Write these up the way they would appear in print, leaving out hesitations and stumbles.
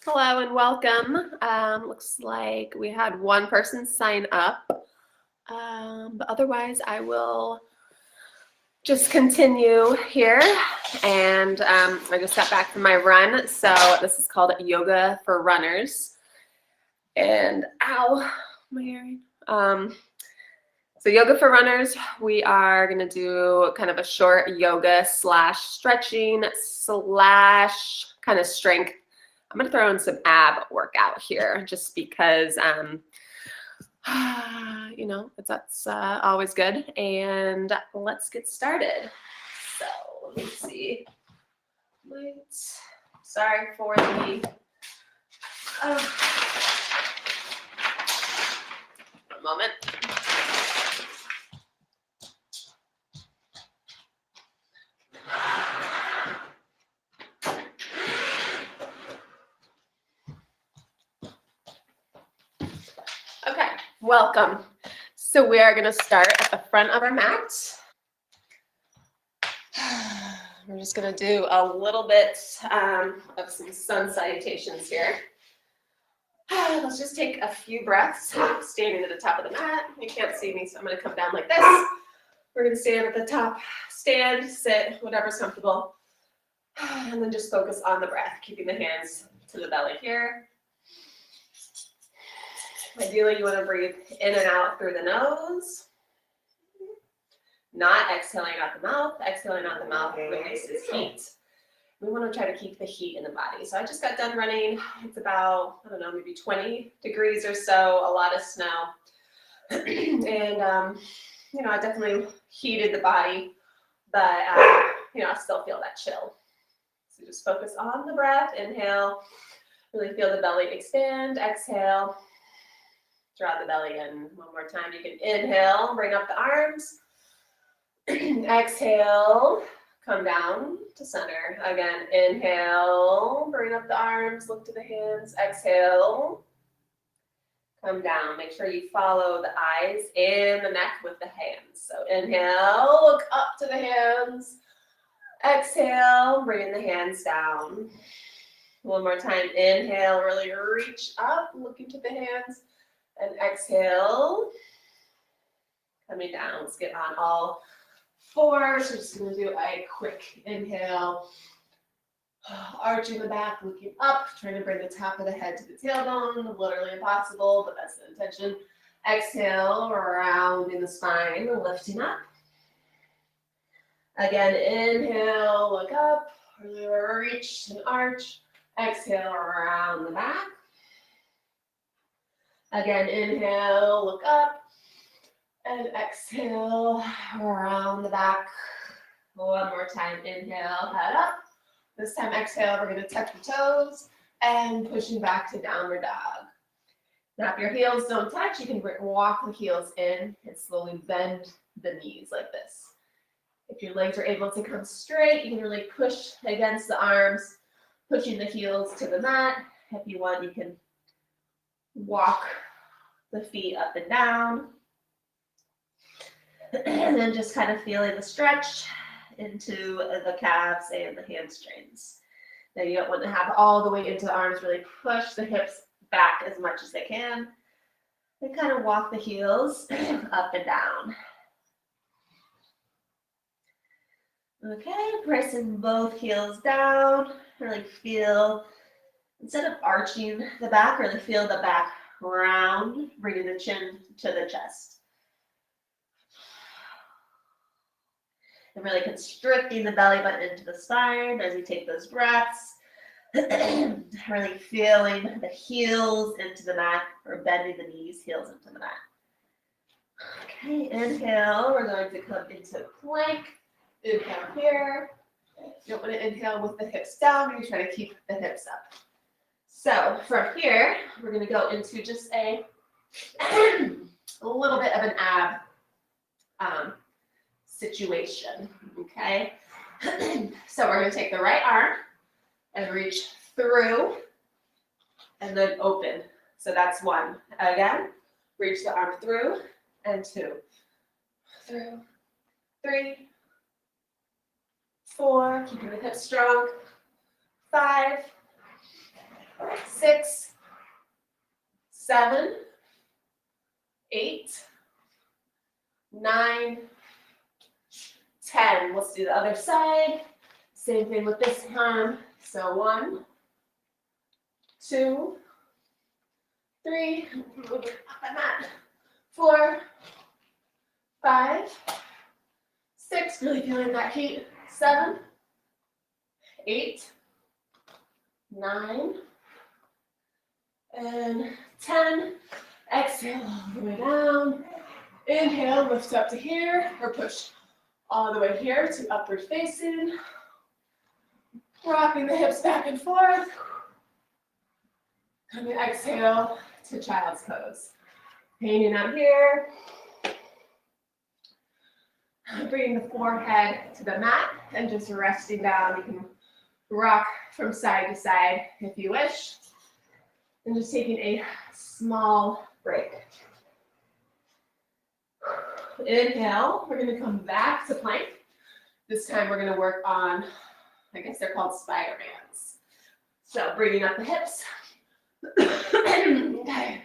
Hello and welcome. Looks like we had one person sign up, but otherwise I will just continue here. And I just got back from my run, so this is called Yoga for Runners. And ow, my hearing. So yoga for runners, we are going to do kind of a short yoga slash stretching slash kind of strength. I'm going to throw in some ab workout here just because, that's always good. And let's get started. So let me see. Sorry for the, one moment. Okay, welcome. So we are going to start at the front of our mat. We're just going to do a little bit of some sun salutations here. Let's just take a few breaths, standing at the top of the mat. You can't see me, so I'm going to come down like this. We're going to stand at the top, stand, sit, whatever's comfortable. And then just focus on the breath, keeping the hands to the belly here. Ideally, you want to breathe in and out through the nose. Not exhaling out the mouth. Exhaling out the mouth releases heat. We want to try to keep the heat in the body. So I just got done running. It's about, maybe 20 degrees or so, a lot of snow. And, I definitely heated the body, but, I still feel that chill. So just focus on the breath. Inhale. Really feel the belly expand. Exhale. Draw the belly in. One more time. You can inhale, bring up the arms. Exhale, come down to center. Again, inhale, bring up the arms, look to the hands. Exhale, come down. Make sure you follow the eyes and the neck with the hands. So inhale, look up to the hands. Exhale, bring the hands down. One more time. Inhale, really reach up, looking to the hands. And exhale, coming down. Let's get on all fours. We're just going to do a quick inhale. Arching the back, looking up, trying to bring the top of the head to the tailbone. Literally impossible, but that's the intention. Exhale, rounding the spine, lifting up. Again, inhale, look up, really reach and arch. Exhale, around the back. Again, inhale, look up, and exhale, around the back. One more time, inhale, head up. This time, exhale, we're going to tuck the toes and pushing back to downward dog. Now, if your heels don't touch, you can walk the heels in and slowly bend the knees like this. If your legs are able to come straight, you can really push against the arms, pushing the heels to the mat. If you want, you can walk the feet up and down. And then just kind of feeling the stretch into the calves and the hamstrings. Now you don't want to have all the way into the arms, really push the hips back as much as they can. And kind of walk the heels up and down. Okay, pressing both heels down. Really feel, instead of arching the back, really feel the back round, bringing the chin to the chest. And really constricting the belly button into the spine as you take those breaths. Really feeling the heels into the mat, or bending the knees, heels into the mat. Okay, inhale, we're going to come into plank. Inhale here. You don't want to inhale with the hips down, you try to keep the hips up. So from here, we're going to go into just a little bit of an ab situation, okay? So we're going to take the right arm and reach through and then open. So that's one. Again, reach the arm through and two. Through, 3, 4, keeping the hips strong. 5, 6, 7, 8, 9, 10. Let's do the other side. Same thing with this arm. So 1, 2, 3, move it up and that. 4, 5, 6, really feeling that heat. 7, 8, 9, and 10. Exhale all the way down. Inhale, lift up to here, or push all the way here to upward facing. Rocking the hips back and forth. And exhale to child's pose. Hanging out here. Bringing the forehead to the mat and just resting down. You can rock from side to side if you wish. And just taking a small break. Inhale, we're going to come back to plank. This time we're going to work on, I guess they're called Spider-Mans. So bringing up the hips. Okay.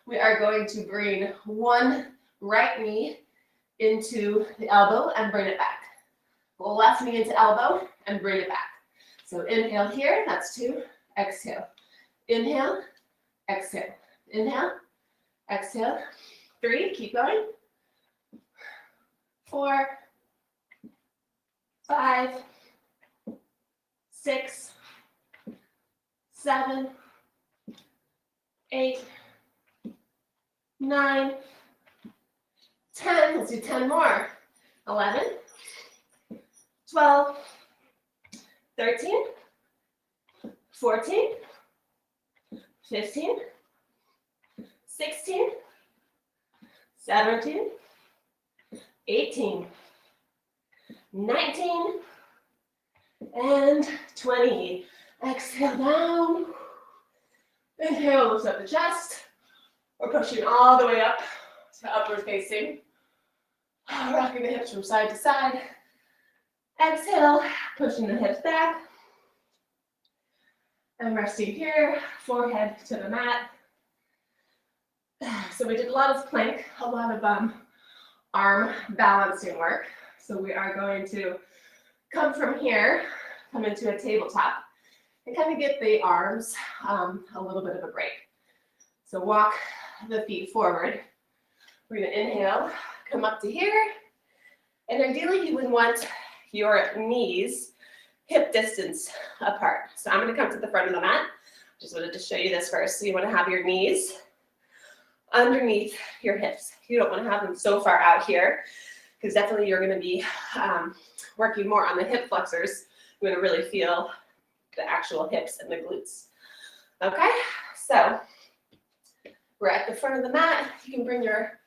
We are going to bring one right knee into the elbow and bring it back. Left knee into elbow and bring it back. So inhale here, that's 2. Exhale. Inhale, exhale. Inhale, exhale. 3, keep going. 4, 5, 6, 7, 8, 9, 10. Let's do 10 more. 11, 12, 13, 14, 15, 16, 17, 18, 19, and 20. Exhale down. Inhale, lift up the chest. We're pushing all the way up to upward facing. Rocking the hips from side to side. Exhale, pushing the hips back. And resting here, forehead to the mat. So we did a lot of plank, a lot of arm balancing work. So we are going to come from here, come into a tabletop, and kind of get the arms a little bit of a break. So walk the feet forward. We're going to inhale, come up to here, and ideally you would want your knees hip distance apart. So I'm going to come to the front of the mat. Just wanted to show you this first. So you want to have your knees underneath your hips. You don't want to have them so far out here, because definitely you're going to be working more on the hip flexors. You're going to really feel the actual hips and the glutes. Okay, so we're at the front of the mat. You can bring your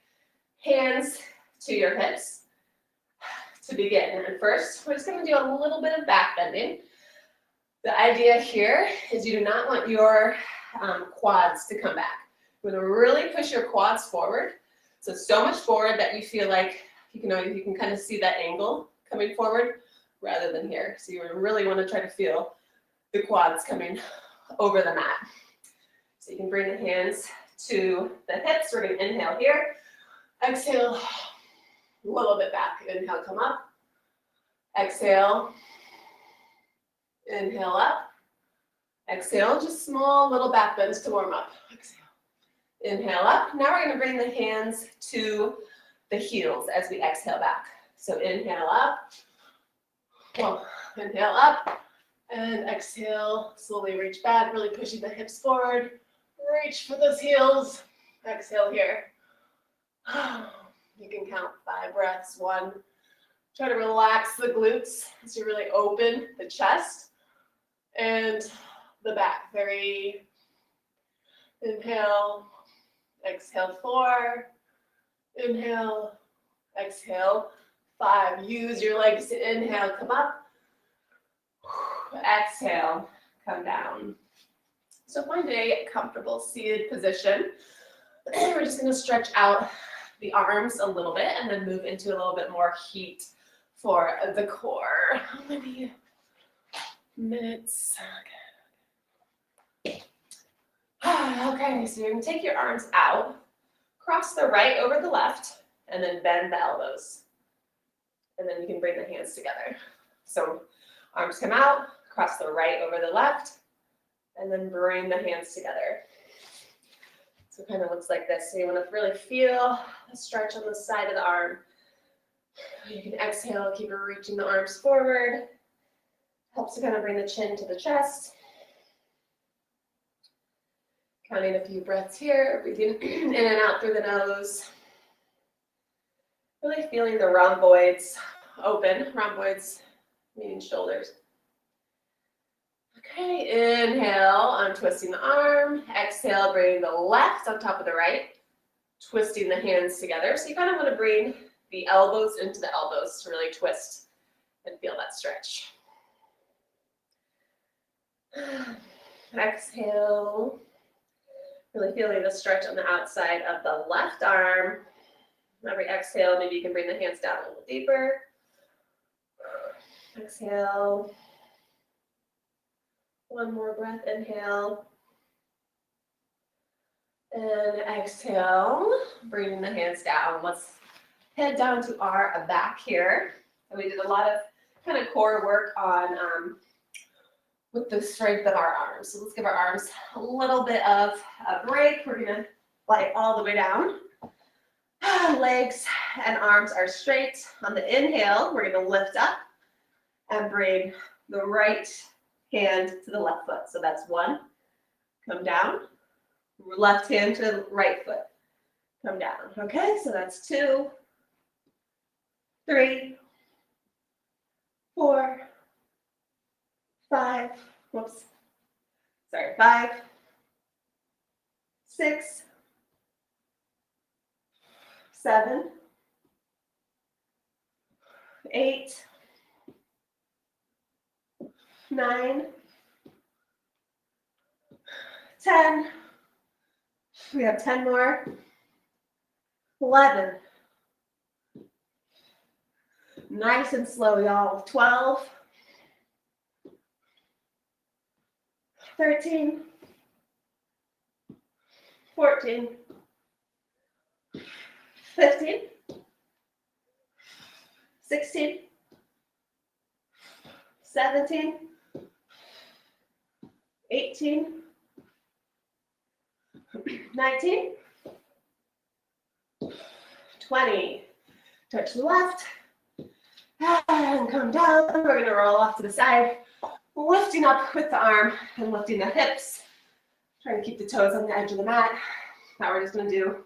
hands to your hips to begin. And first, we're just going to do a little bit of back bending. The idea here is you do not want your quads to come back. You're going to really push your quads forward. So much forward that you feel like you can kind of see that angle coming forward rather than here. So you really want to try to feel the quads coming over the mat. So you can bring the hands to the hips. We're going to inhale here. Exhale, a little bit back. Inhale, come up. Exhale. Inhale up. Exhale, just small little back bends to warm up. Exhale. Inhale up. Now we're going to bring the hands to the heels as we exhale back. So inhale up. Well, inhale up. And exhale, slowly reach back, really pushing the hips forward. Reach for those heels. Exhale here. You can count 5 breaths. 1. Try to relax the glutes as you really open the chest and the back. Very inhale, exhale 4, inhale, exhale 5. Use your legs to inhale, come up, exhale, come down. So find a comfortable seated position. We're just going to stretch out the arms a little bit and then move into a little bit more heat for the core. How many minutes? Okay. Okay, so you're gonna take your arms out, cross the right over the left, and then bend the elbows. And then you can bring the hands together. So arms come out, cross the right over the left, and then bring the hands together. So it kind of looks like this. So you want to really feel the stretch on the side of the arm. You can exhale, keep reaching the arms forward. Helps to kind of bring the chin to the chest. Counting a few breaths here, breathing in and out through the nose. Really feeling the rhomboids open, rhomboids meaning shoulders. Okay, inhale, untwisting the arm. Exhale, bringing the left on top of the right. Twisting the hands together. So you kind of want to bring the elbows into the elbows to really twist and feel that stretch. Exhale. Really feeling the stretch on the outside of the left arm. Every exhale, maybe you can bring the hands down a little deeper. Exhale. One more breath, inhale. And exhale, bringing the hands down. Let's head down to our back here. And we did a lot of kind of core work on with the strength of our arms. So let's give our arms a little bit of a break. We're gonna fly all the way down. Legs and arms are straight. On the inhale, we're gonna lift up and bring the right hand to the left foot. So that's one. Come down. Left hand to the right foot. Come down. Okay, so that's 2, 3, 4, 5. Whoops. Sorry. 5, 6, 7, 8, 9, 10. We have 10 more. 11. Nice and slow, y'all. 12. 13. 14. 15. 16. 17. 18. 19, 20. Touch the left and come down. We're going to roll off to the side, lifting up with the arm and lifting the hips. Trying to keep the toes on the edge of the mat. Now we're just going to do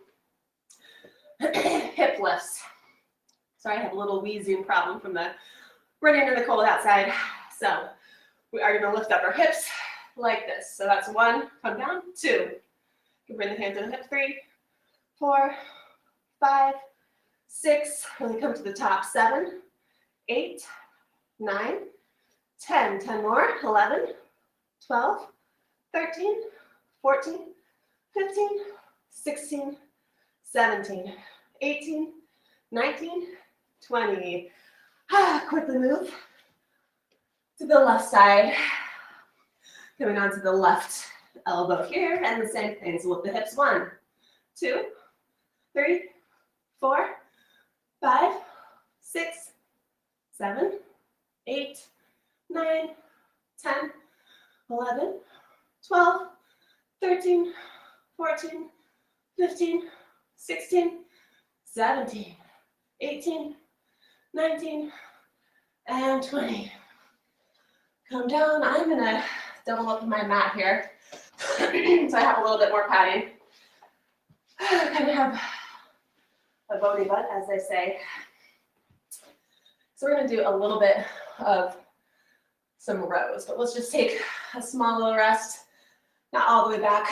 hip lifts. Sorry, I have a little wheezing problem from the running in the cold outside. So we are going to lift up our hips like this. So that's 1, come down, 2. You can bring the hands to the hip, 3, 4, 5, 6. When we come to the top, 7, 8, 9, 10. 10 more, 11, 12, 13, 14, 15, 16, 17, 18, 19, 20. Quickly move to the left side. Coming on to the left elbow here, and the same thing. So lift the hips. 1, 2, 3, 4, 5, 6, 7, 8, 9, 10, 11, 12, 13, 14, 15, 16, 17, 18, 19, and 20. Come down. I'm going to double up my mat here. So I have a little bit more padding. Kind of have a bony butt, as they say. So we're going to do a little bit of some rows, but let's just take a small little rest, not all the way back,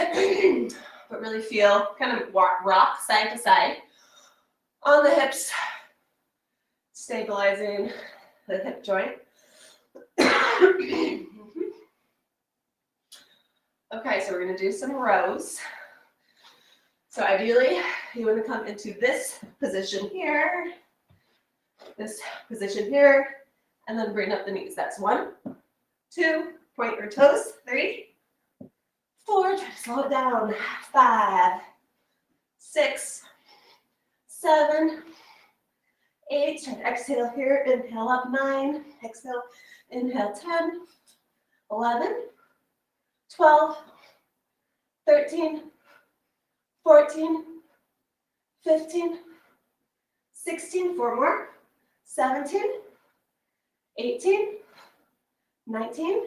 but really feel kind of rock side to side on the hips, stabilizing the hip joint. Okay, so we're going to do some rows. So ideally, you want to come into this position here, this position here, and then bring up the knees. That's 1, 2, point your toes, 3, 4, try to slow it down. 5, 6, 7, 8, try to exhale here, inhale up, 9, exhale, inhale, 10, 11, 12, 13, 14, 15, 16, 4 more, 17, 18, 19,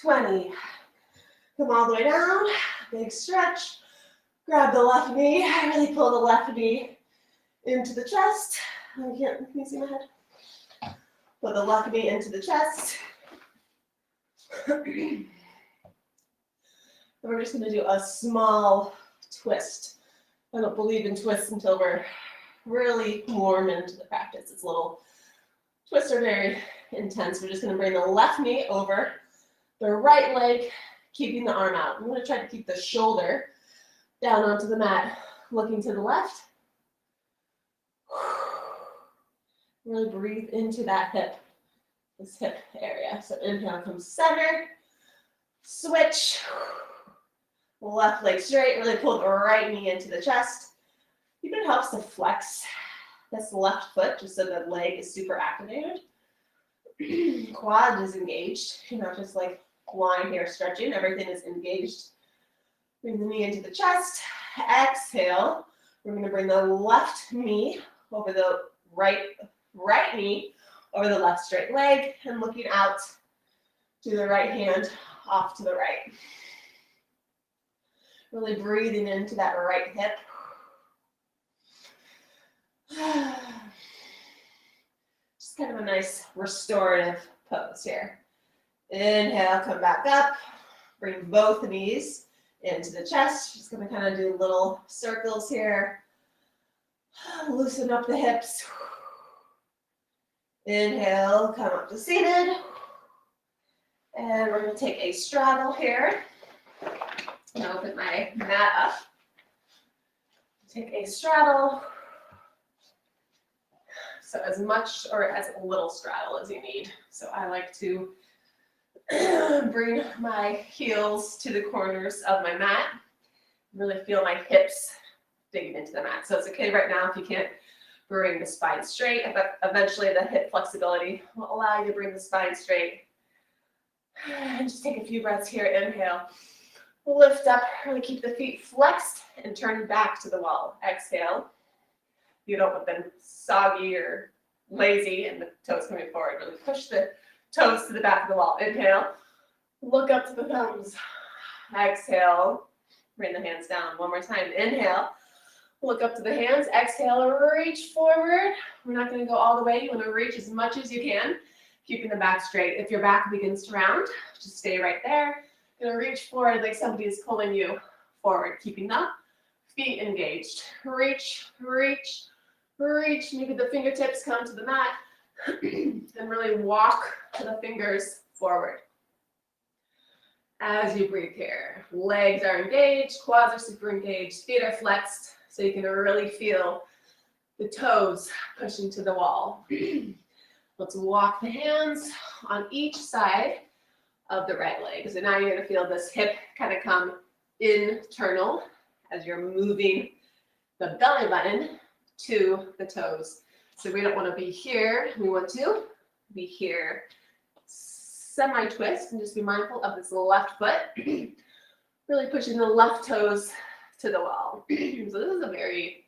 20. Come all the way down, big stretch. Grab the left knee, really pull the left knee into the chest. Can you see my head? Put the left knee into the chest. And we're just gonna do a small twist. I don't believe in twists until we're really warm into the practice. It's little twists are very intense. We're just gonna bring the left knee over the right leg, keeping the arm out. I'm gonna try to keep the shoulder down onto the mat, looking to the left. Really breathe into that hip, this hip area. So inhale, come center, switch. Left leg straight, really pull the right knee into the chest. Even helps to flex this left foot just so the leg is super activated. Quad is engaged. You're not just like lying here stretching, everything is engaged. Bring the knee into the chest. Exhale. We're going to bring the left knee over the right knee over the left straight leg and looking out to the right hand off to the right. Really breathing into that right hip. Just kind of a nice restorative pose here. Inhale, come back up. Bring both knees into the chest. Just going to kind of do little circles here. Loosen up the hips. Inhale, come up to seated. And we're going to take a straddle here. I'm going to open my mat up. Take a straddle. So as much or as little straddle as you need. So I like to bring my heels to the corners of my mat. Really feel my hips digging into the mat. So it's okay right now if you can't bring the spine straight. But eventually the hip flexibility will allow you to bring the spine straight. And just take a few breaths here. Inhale. Lift up, really keep the feet flexed and turn back to the wall. Exhale. You don't want them soggy or lazy and the toes coming forward. Really push the toes to the back of the wall. Inhale. Look up to the thumbs. Exhale. Bring the hands down. One more time. Inhale. Look up to the hands. Exhale. Reach forward. We're not going to go all the way. You want to reach as much as you can, keeping the back straight. If your back begins to round, just stay right there. You're going to reach forward like somebody is pulling you forward, keeping the feet engaged. Reach, reach, reach. Maybe the fingertips come to the mat and really walk the fingers forward. As you breathe here, legs are engaged, quads are super engaged, feet are flexed, so you can really feel the toes pushing to the wall. Let's walk the hands on each side of the right leg. So now you're going to feel this hip kind of come internal as you're moving the belly button to the toes. So we don't want to be here. We want to be here. Semi-twist and just be mindful of this left foot. Really pushing the left toes to the wall. So this is a very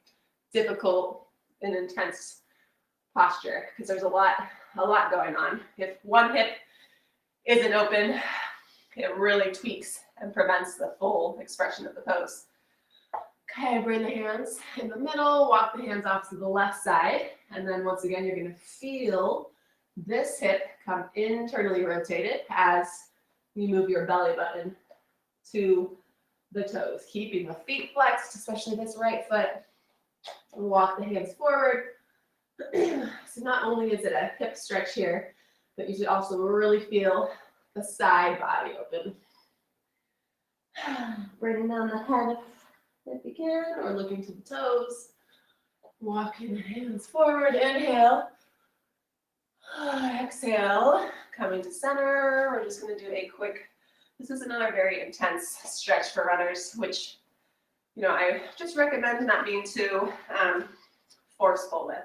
difficult and intense posture because there's a lot going on. If one hip isn't open, it really tweaks and prevents the full expression of the pose. Okay, bring the hands in the middle, walk the hands off to the left side, and then once again, you're going to feel this hip come internally rotated as you move your belly button to the toes, keeping the feet flexed, especially this right foot. Walk the hands forward. So not only is it a hip stretch here, but you should also really feel the side body open. Bring down the head if you can, or looking to the toes. Walking the hands forward. Inhale. Exhale. Coming to center. We're just going to do a quick This is another very intense stretch for runners, which, I just recommend not being too forceful with.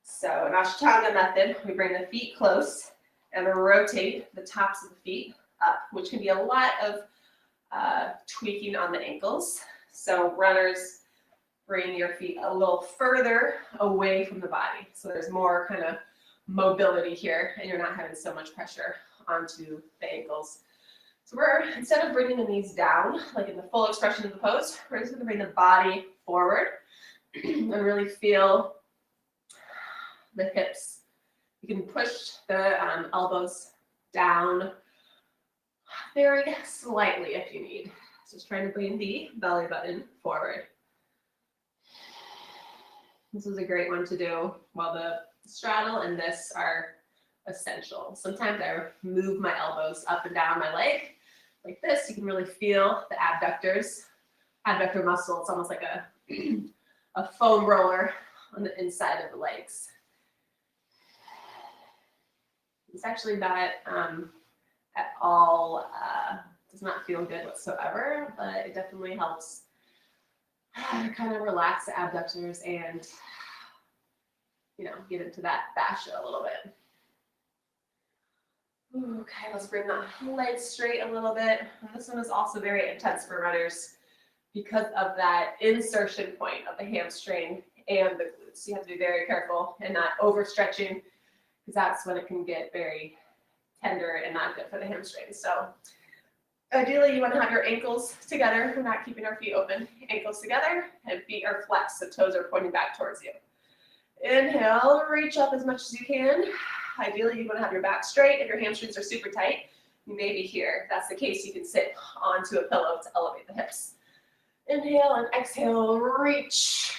So in Ashtanga method, we bring the feet close and rotate the tops of the feet up, which can be a lot of tweaking on the ankles. So runners, bring your feet a little further away from the body. So there's more kind of mobility here, and you're not having so much pressure onto the ankles. So instead of bringing the knees down, like in the full expression of the pose, we're just gonna bring the body forward and really feel the hips. You can push the elbows down very slightly if you need. Just trying to bring the belly button forward. This is a great one to do while the straddle and this are essential. Sometimes I move my elbows up and down my leg like this. You can really feel the adductor muscle. It's almost like a foam roller on the inside of the legs. It's actually not at all, does not feel good whatsoever, but it definitely helps kind of relax the abductors and, get into that fascia a little bit. Okay, let's bring the legs straight a little bit. And this one is also very intense for runners because of that insertion point of the hamstring and the glutes. You have to be very careful and not overstretching, because that's when it can get very tender and not good for the hamstrings. So ideally, you want to have your ankles together. We're not keeping our feet open. Ankles together and feet are flexed, so toes are pointing back towards you. Inhale, reach up as much as you can. Ideally, you want to have your back straight. If your hamstrings are super tight, you may be here. If that's the case, you can sit onto a pillow to elevate the hips. Inhale and exhale, reach.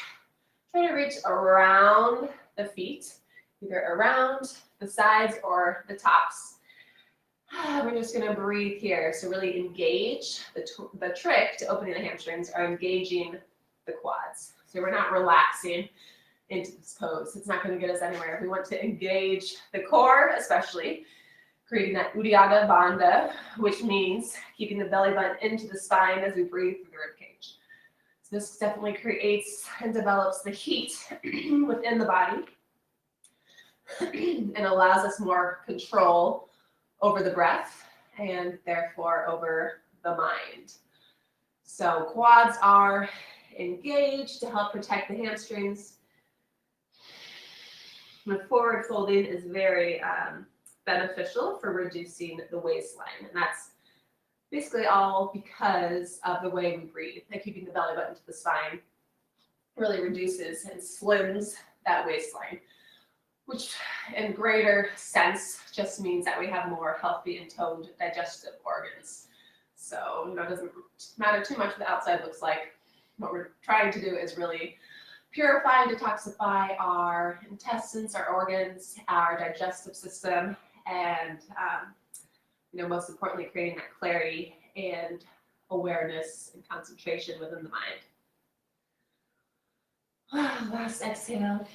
Try to reach around the feet, either around the sides or the tops. We're just going to breathe here. So really engage. The trick to opening the hamstrings are engaging the quads. So we're not relaxing into this pose. It's not going to get us anywhere. We want to engage the core, especially creating that Uddiyana Bandha, which means keeping the belly button into the spine as we breathe through the rib cage. So this definitely creates and develops the heat within the body and allows us more control over the breath and therefore over the mind. So quads are engaged to help protect the hamstrings. The forward folding is very beneficial for reducing the waistline, and that's basically all because of the way we breathe. And keeping the belly button to the spine really reduces and slims that waistline, which in greater sense just means that we have more healthy and toned digestive organs. So, it doesn't matter too much what the outside looks like. What we're trying to do is really purify and detoxify our intestines, our organs, our digestive system, and most importantly, creating that clarity and awareness and concentration within the mind. Last exhale.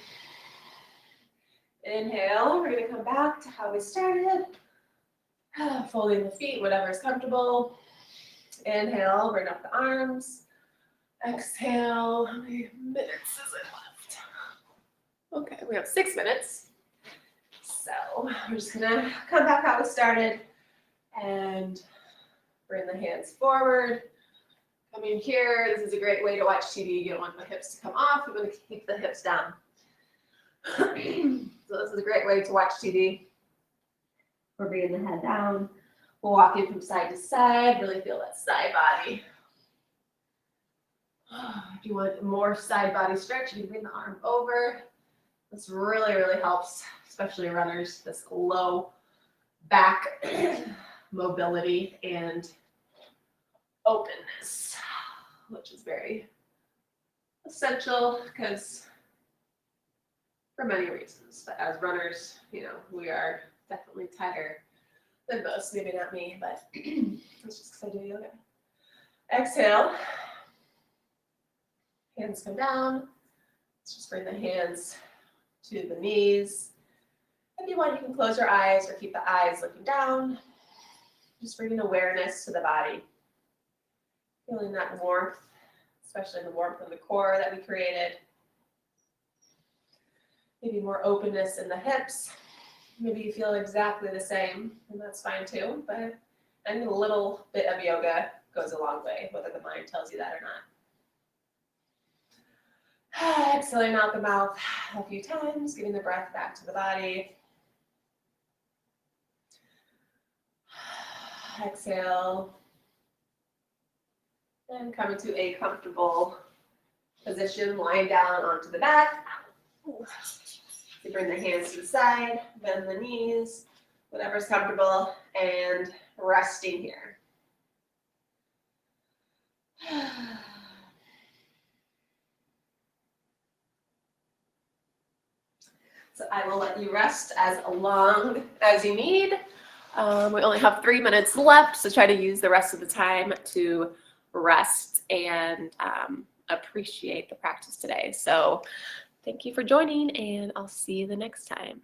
Inhale, we're going to come back to how we started. Folding the feet, whatever is comfortable. Inhale, bring up the arms. Exhale, how many minutes is it left? Okay, we have 6 minutes. So we're just gonna come back how we started and bring the hands forward. Come in here. This is a great way to watch TV. You don't want the hips to come off. You want to keep the hips down. So this is a great way to watch TV. We're bringing the head down. We'll walk in from side to side. Really feel that side body. If you want more side body stretch, you can bring the arm over. This really, really helps, especially runners, this low back mobility and openness, which is very essential because for many reasons. But as runners, we are definitely tighter than most. Maybe not me, but it's just because I do yoga. Exhale. Hands come down. Let's just bring the hands to the knees. If you want, you can close your eyes or keep the eyes looking down. Just bringing awareness to the body. Feeling that warmth, especially the warmth of the core that we created. Maybe more openness in the hips. Maybe you feel exactly the same, and that's fine too, but I think a little bit of yoga goes a long way, whether the mind tells you that or not. Exhaling out the mouth a few times, giving the breath back to the body. Exhale. And coming to a comfortable position, lying down onto the back. You bring the hands to the side, bend the knees, whatever's comfortable, and resting here. So I will let you rest as long as you need. We only have 3 minutes left, so try to use the rest of the time to rest and appreciate the practice today. So thank you for joining, and I'll see you the next time.